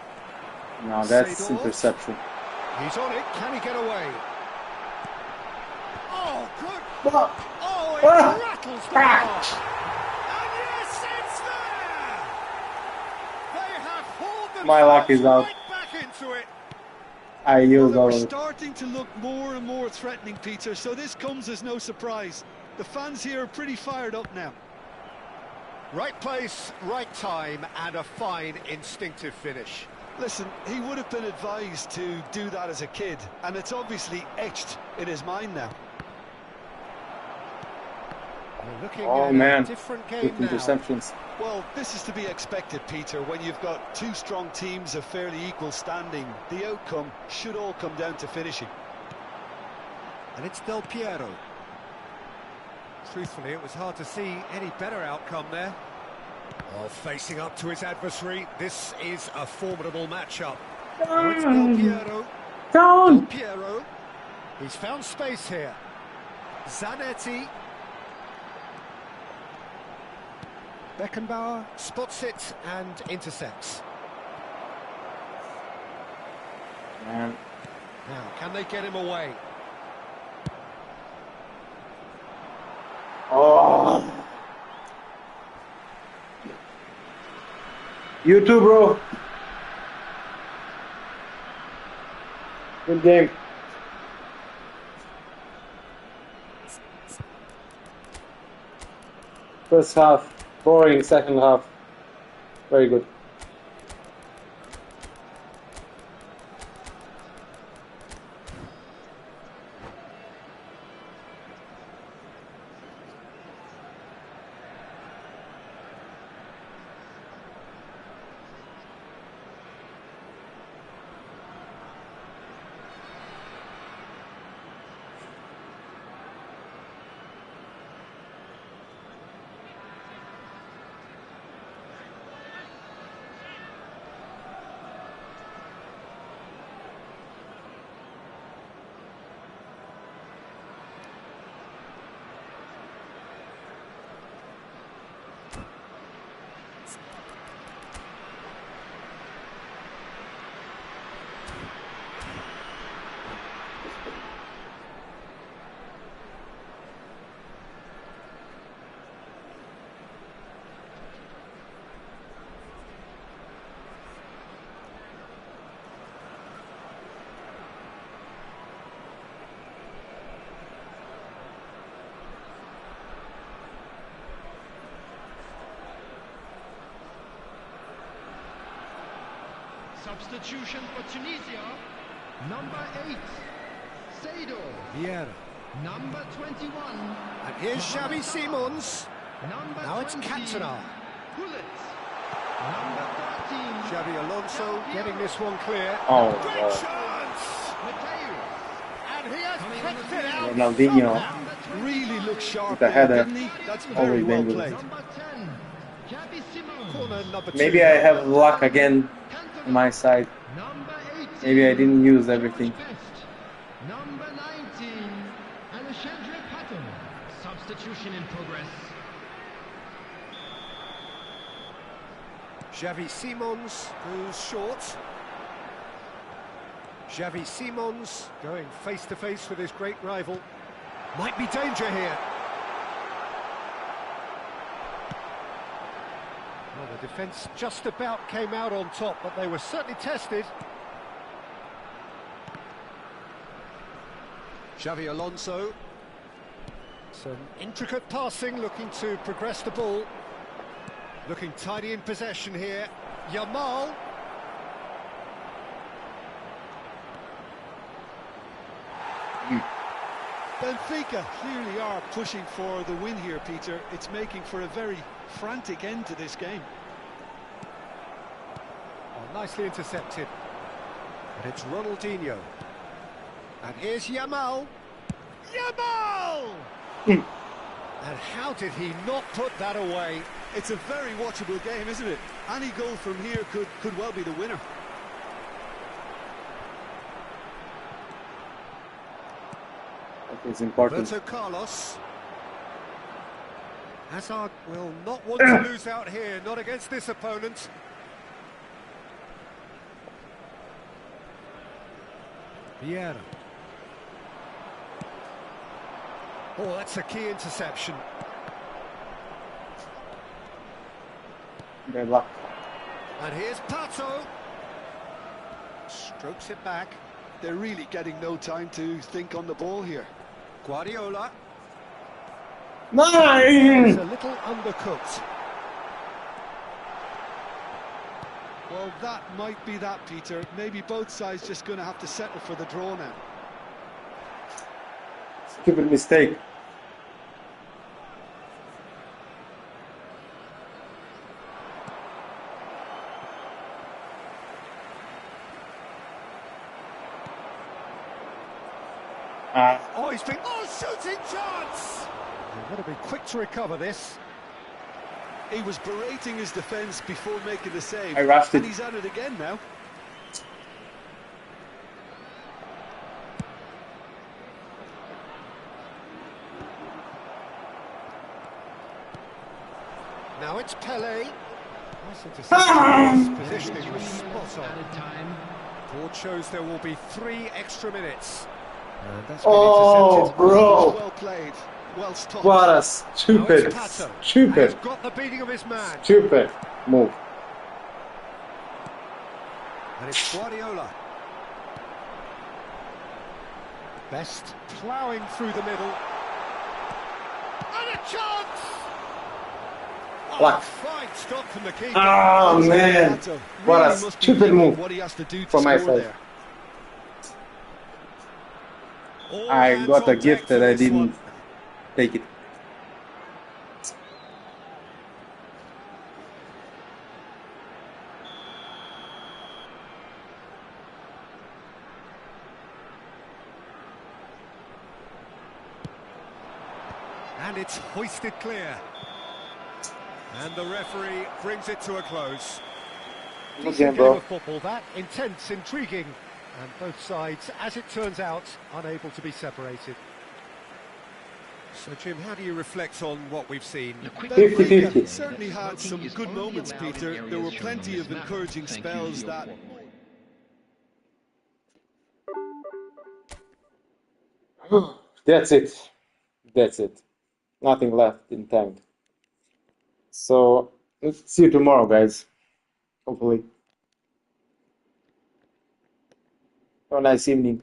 No, that's Seedorf. interception. He's on it. Can he get away? Oh, good. What? Oh, it Ah! rattles the bar. And yes, it's there. They have hauled My luck is themselves out. right back into it. I use Well, all they were of it. starting to look more and more threatening, Peter, so this comes as no surprise. The fans here are pretty fired up now. Right place, right time, and a fine instinctive finish. Listen, he would have been advised to do that as a kid, and it's obviously etched in his mind now. We're looking Oh at man, a different good game now. interceptions. Well, this is to be expected, Peter. When you've got two strong teams of fairly equal standing, the outcome should all come down to finishing. And it's Del Piero. Truthfully, it was hard to see any better outcome there. Well, facing up to his adversary, this is a formidable matchup. Now it's Del Piero. Del Piero. He's found space here. Zanetti. Beckenbauer spots it and intercepts. Man. Now, can they get him away? Oh. You too, bro. Good game. First half, boring. Second half, very good. Substitution for Tunisia. Number 8, Saido. Vieira. Number 21. And here's Xavi Simons. Number Now it's 20, Cantona. Pullet. Number 13. Xavi Alonso getting this one clear. Oh, Great God. chance! Mateus. And he has kicked it out. Ronaldinho. somehow. Really looked sharp The there, header. didn't he? That's Always very well dangerous. played. Number 10, Xavi Simons. Corner number 2. Maybe I have luck again on my side. Number 18. Maybe I didn't use everything. Number 19, Alexandre Pato. Substitution in progress. Xavi Simons goes short. Xavi Simons going face to face with his great rival. Might be danger here. Well, the defence just about came out on top, but they were certainly tested. Xavi Alonso. Some intricate passing, looking to progress the ball. Looking tidy in possession here. Yamal. Benfica clearly are pushing for the win here, Peter. It's making for a very frantic end to this game. Oh, nicely intercepted. And it's Ronaldinho. And here's Yamal. Yamal! And how did he not put that away? It's a very watchable game, isn't it? Any goal from here could well be the winner. That is important. Roberto Carlos. Hazard will not want to lose out here, not against this opponent. Vieira. Oh, that's a key interception. Bad luck. And here's Pato. Strokes it back. They're really getting no time to think on the ball here. Guardiola. It's Nine! a little undercooked. Well, that might be that, Peter. Maybe both sides just going to have to settle for the draw now. Stupid mistake. Oh, he's been... Oh, shooting chance! They've got to be quick to recover this. He was berating his defence before making the save. I rushed it. And he's at it again now. Now it's Pele. Nice interception. His positioning was spot on. Added time. Board shows there will be 3 extra minutes. And that's been Oh, intercepted. bro! Well played. Well stopped. What a Now stupid, it's Pato. stupid, He's got the beating of his man. stupid move. And it's Guardiola. Best ploughing through the middle. And a chance! Oh, Luck. fine stop from the keeper. Oh man, Pato what a really must be stupid thinking move what he has to do to from my score side. there. All I hands got a on gift deck for that I this one. didn't take it. And it's hoisted clear. And the referee brings it to a close. Good Decent game, game bro. of football, that. Intense, intriguing. And both sides, as it turns out, unable to be separated. So, Jim, how do you reflect on what we've seen? 50-50. Certainly had some good moments, Peter. There were plenty of encouraging spells that... That's it. That's it. Nothing left in tank. So, let's see you tomorrow, guys. Hopefully. Have a nice evening.